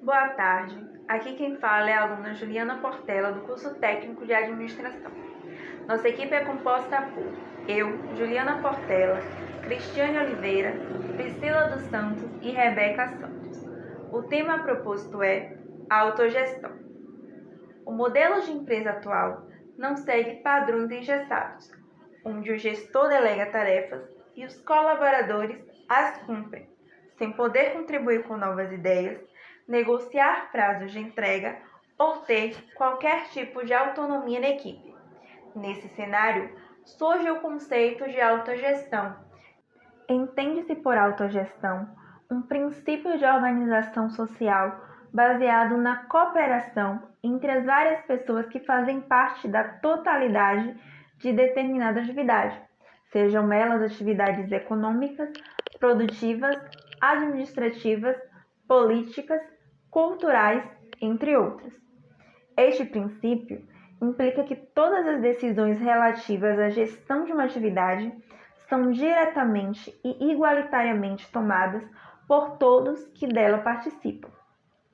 Boa tarde, aqui quem fala é a aluna Juliana Portela, do curso técnico de administração. Nossa equipe é composta por eu, Juliana Portela, Cristiane Oliveira, Priscila dos Santos e Rebeca Santos. O tema proposto é autogestão. O modelo de empresa atual não segue padrões engessados, onde o gestor delega tarefas e os colaboradores as cumprem, sem poder contribuir com novas ideias, negociar prazos de entrega ou ter qualquer tipo de autonomia na equipe. Nesse cenário, surge o conceito de autogestão. Entende-se por autogestão um princípio de organização social baseado na cooperação entre as várias pessoas que fazem parte da totalidade de determinada atividade, sejam elas atividades econômicas, produtivas, administrativas, políticas, culturais, entre outras. Este princípio implica que todas as decisões relativas à gestão de uma atividade são diretamente e igualitariamente tomadas por todos que dela participam.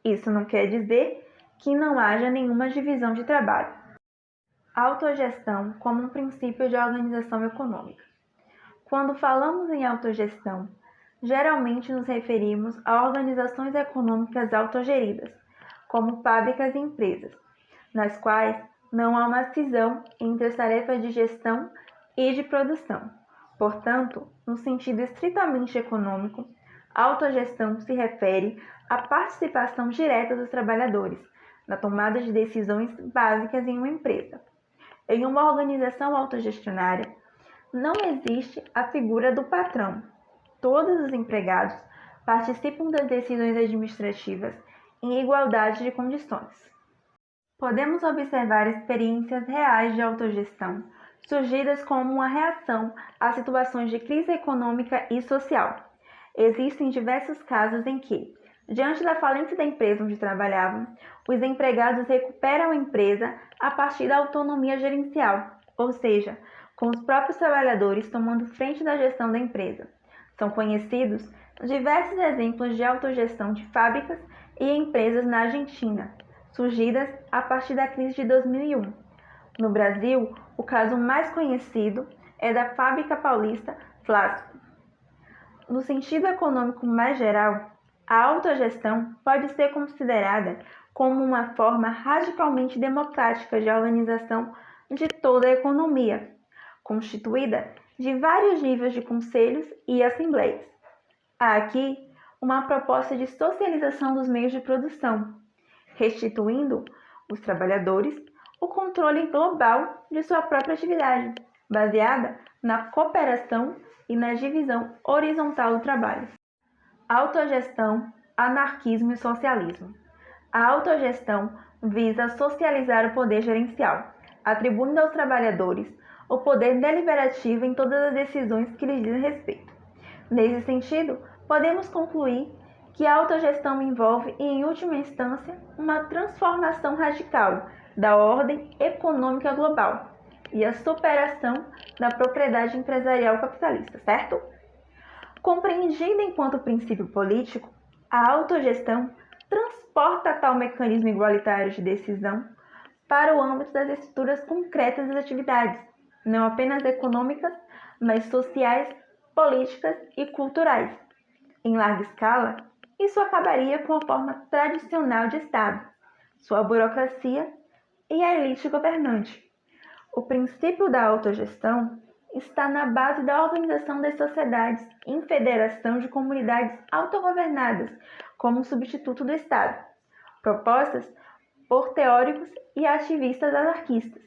Isso não quer dizer que não haja nenhuma divisão de trabalho. Autogestão como um princípio de organização econômica. Quando falamos em autogestão, geralmente nos referimos a organizações econômicas autogeridas, como fábricas e empresas, nas quais não há uma cisão entre as tarefas de gestão e de produção. Portanto, no sentido estritamente econômico, a autogestão se refere à participação direta dos trabalhadores na tomada de decisões básicas em uma empresa. Em uma organização autogestionária, não existe a figura do patrão. Todos os empregados participam das decisões administrativas em igualdade de condições. Podemos observar experiências reais de autogestão, surgidas como uma reação a situações de crise econômica e social. Existem diversos casos em que, diante da falência da empresa onde trabalhavam, os empregados recuperam a empresa a partir da autonomia gerencial, ou seja, com os próprios trabalhadores tomando frente da gestão da empresa. São conhecidos diversos exemplos de autogestão de fábricas e empresas na Argentina, surgidas a partir da crise de 2001. No Brasil, o caso mais conhecido é da Fábrica Paulista Flasco. No sentido econômico mais geral, a autogestão pode ser considerada como uma forma radicalmente democrática de organização de toda a economia, constituída de vários níveis de conselhos e assembleias. Há aqui uma proposta de socialização dos meios de produção, restituindo os trabalhadores o controle global de sua própria atividade, baseada na cooperação e na divisão horizontal do trabalho. Autogestão, anarquismo e socialismo. A autogestão visa socializar o poder gerencial, atribuindo aos trabalhadores o poder deliberativo em todas as decisões que lhes dizem respeito. Nesse sentido, podemos concluir que a autogestão envolve, em última instância, uma transformação radical da ordem econômica global e a superação da propriedade empresarial capitalista, certo? Compreendida enquanto princípio político, a autogestão transporta tal mecanismo igualitário de decisão para o âmbito das estruturas concretas das atividades, não apenas econômicas, mas sociais, políticas e culturais. Em larga escala, isso acabaria com a forma tradicional de Estado, sua burocracia e a elite governante. O princípio da autogestão está na base da organização das sociedades em federação de comunidades autogovernadas como substituto do Estado, propostas por teóricos e ativistas anarquistas.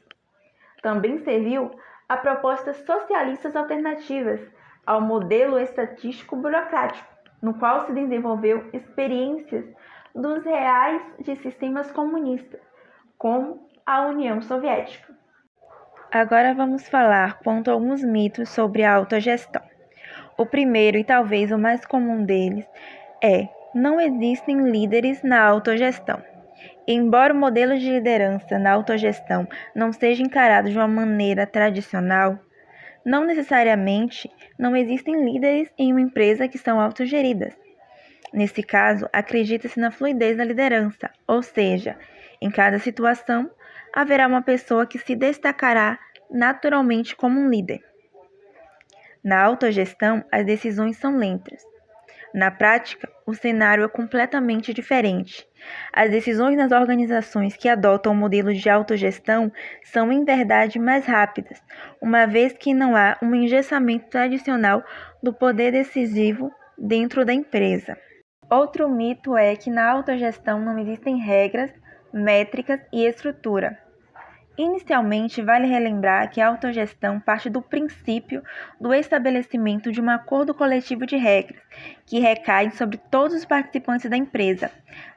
Também serviu a propostas socialistas alternativas ao modelo estatístico burocrático, no qual se desenvolveu experiências dos reais de sistemas comunistas, como a União Soviética. Agora vamos falar quanto a alguns mitos sobre a autogestão. O primeiro e talvez o mais comum deles é: não existem líderes na autogestão. Embora o modelo de liderança na autogestão não seja encarado de uma maneira tradicional, não necessariamente não existem líderes em uma empresa que são autogeridas. Nesse caso, acredita-se na fluidez da liderança, ou seja, em cada situação haverá uma pessoa que se destacará naturalmente como um líder. Na autogestão, as decisões são lentas. Na prática, o cenário é completamente diferente. As decisões nas organizações que adotam o modelo de autogestão são, em verdade, mais rápidas, uma vez que não há um engessamento tradicional do poder decisivo dentro da empresa. Outro mito é que na autogestão não existem regras, métricas e estrutura. Inicialmente, vale relembrar que a autogestão parte do princípio do estabelecimento de um acordo coletivo de regras, que recaem sobre todos os participantes da empresa.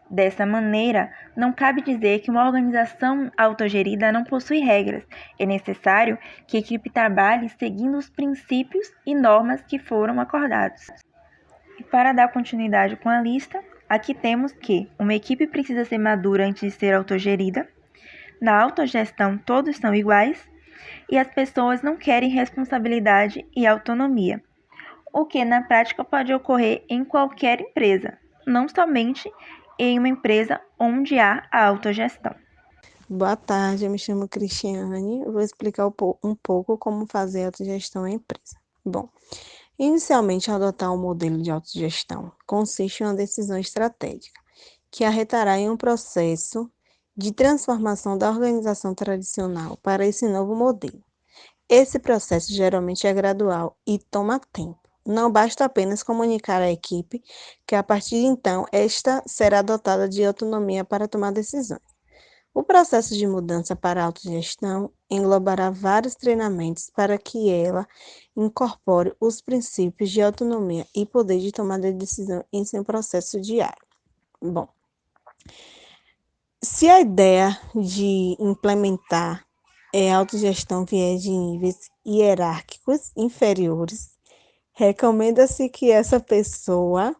Dessa maneira, não cabe dizer que uma organização autogerida não possui regras. É necessário que a equipe trabalhe seguindo os princípios e normas que foram acordados. E para dar continuidade com a lista, aqui temos que uma equipe precisa ser madura antes de ser autogerida. Na autogestão, todos são iguais e as pessoas não querem responsabilidade e autonomia, o que na prática pode ocorrer em qualquer empresa, não somente em uma empresa onde há a autogestão. Boa tarde, eu me chamo Cristiane. Eu vou explicar um pouco como fazer a autogestão em empresa. Bom, inicialmente, adotar um modelo de autogestão consiste em uma decisão estratégica que arretará em um processo de transformação da organização tradicional para esse novo modelo. Esse processo geralmente é gradual e toma tempo. Não basta apenas comunicar à equipe que, a partir de então, esta será dotada de autonomia para tomar decisões. O processo de mudança para a autogestão englobará vários treinamentos para que ela incorpore os princípios de autonomia e poder de tomada de decisão em seu processo diário. Bom, se a ideia de implementar a autogestão vier de níveis hierárquicos inferiores, recomenda-se que essa pessoa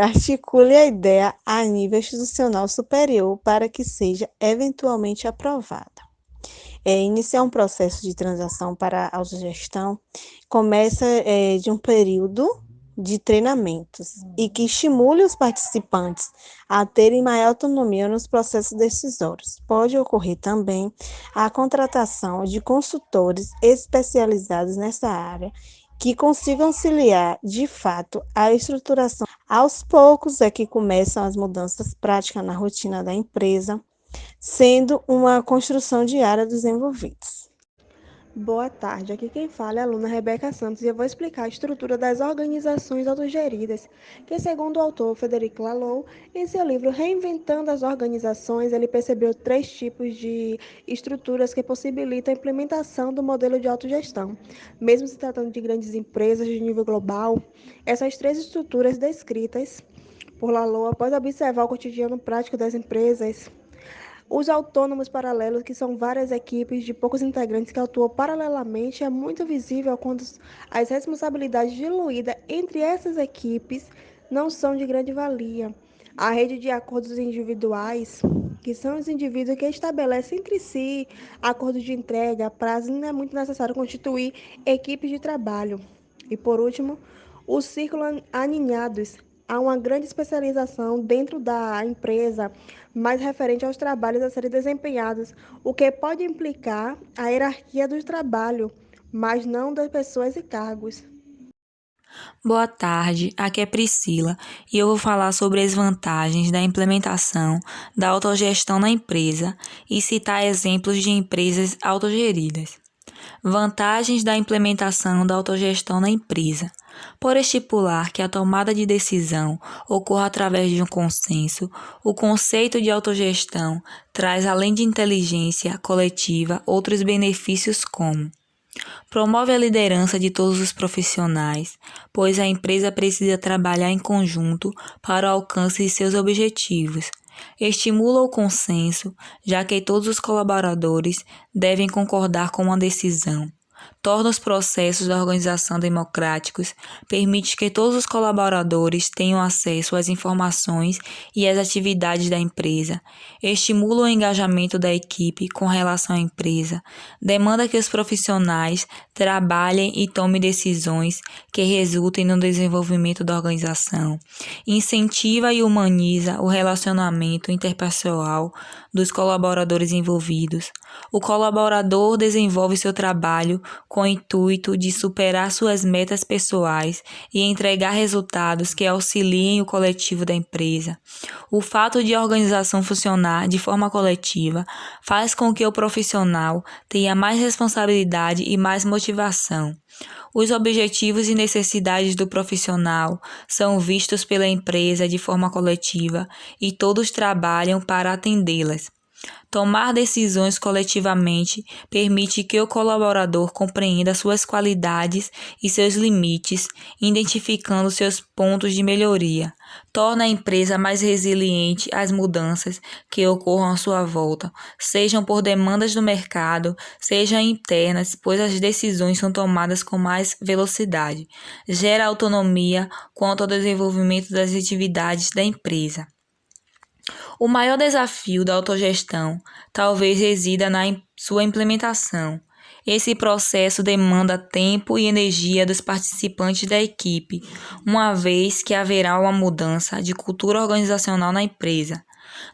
articule a ideia a nível institucional superior para que seja eventualmente aprovada. Iniciar um processo de transação para a autogestão começa de um período de treinamentos e que estimule os participantes a terem maior autonomia nos processos decisórios. Pode ocorrer também a contratação de consultores especializados nessa área que consigam auxiliar, de fato, a estruturação. Aos poucos é que começam as mudanças práticas na rotina da empresa, sendo uma construção diária dos envolvidos. Boa tarde, aqui quem fala é a aluna Rebeca Santos e eu vou explicar a estrutura das organizações autogeridas, que segundo o autor Frederic Laloux, em seu livro Reinventando as Organizações, ele percebeu 3 tipos de estruturas que possibilitam a implementação do modelo de autogestão. Mesmo se tratando de grandes empresas de nível global, essas 3 estruturas descritas por Laloux, após observar o cotidiano prático das empresas, os autônomos paralelos, que são várias equipes de poucos integrantes que atuam paralelamente, é muito visível quando as responsabilidades diluídas entre essas equipes não são de grande valia. A rede de acordos individuais, que são os indivíduos que estabelecem entre si acordos de entrega, prazo, não é muito necessário constituir equipes de trabalho. E por último, os círculos aninhados. Há uma grande especialização dentro da empresa, mais referente aos trabalhos a serem desempenhados, o que pode implicar a hierarquia do trabalho, mas não das pessoas e cargos. Boa tarde, aqui é Priscila e eu vou falar sobre as vantagens da implementação da autogestão na empresa e citar exemplos de empresas autogeridas. Vantagens da implementação da autogestão na empresa. Por estipular que a tomada de decisão ocorra através de um consenso, o conceito de autogestão traz, além de inteligência coletiva, outros benefícios como: promove a liderança de todos os profissionais, pois a empresa precisa trabalhar em conjunto para o alcance de seus objetivos. Estimula o consenso, já que todos os colaboradores devem concordar com uma decisão. torna os processos da organização democráticos, permite que todos os colaboradores tenham acesso às informações e às atividades da empresa, estimula o engajamento da equipe com relação à empresa, demanda que os profissionais trabalhem e tomem decisões que resultem no desenvolvimento da organização, incentiva e humaniza o relacionamento interpessoal dos colaboradores envolvidos. O colaborador desenvolve seu trabalho com o intuito de superar suas metas pessoais e entregar resultados que auxiliem o coletivo da empresa. O fato de a organização funcionar de forma coletiva faz com que o profissional tenha mais responsabilidade e mais motivação. Os objetivos e necessidades do profissional são vistos pela empresa de forma coletiva e todos trabalham para atendê-las. Tomar decisões coletivamente permite que o colaborador compreenda suas qualidades e seus limites, identificando seus pontos de melhoria. Torna a empresa mais resiliente às mudanças que ocorram à sua volta, sejam por demandas do mercado, sejam internas, pois as decisões são tomadas com mais velocidade. Gera autonomia quanto ao desenvolvimento das atividades da empresa. O maior desafio da autogestão talvez resida na sua implementação. Esse processo demanda tempo e energia dos participantes da equipe, uma vez que haverá uma mudança de cultura organizacional na empresa.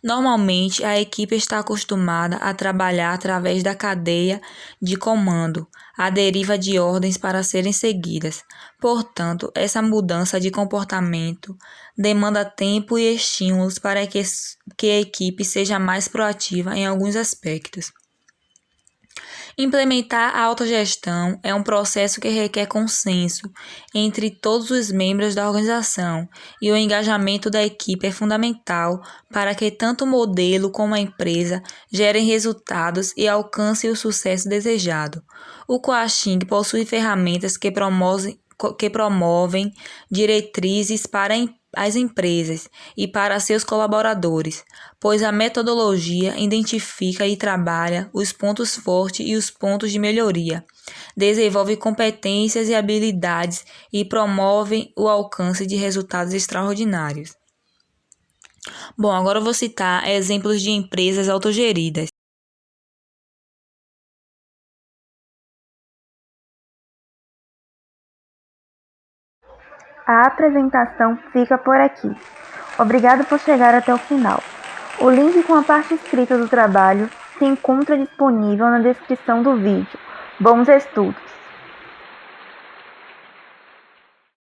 Normalmente, a equipe está acostumada a trabalhar através da cadeia de comando, a deriva de ordens para serem seguidas. Portanto, essa mudança de comportamento demanda tempo e estímulos para que a equipe seja mais proativa em alguns aspectos. Implementar a autogestão é um processo que requer consenso entre todos os membros da organização e o engajamento da equipe é fundamental para que tanto o modelo como a empresa gerem resultados e alcancem o sucesso desejado. O coaching possui ferramentas que promovem diretrizes para as empresas e para seus colaboradores, pois a metodologia identifica e trabalha os pontos fortes e os pontos de melhoria, desenvolve competências e habilidades e promove o alcance de resultados extraordinários. Bom, agora eu vou citar exemplos de empresas autogeridas. A apresentação fica por aqui. Obrigado por chegar até o final. O link com a parte escrita do trabalho se encontra disponível na descrição do vídeo. Bons estudos!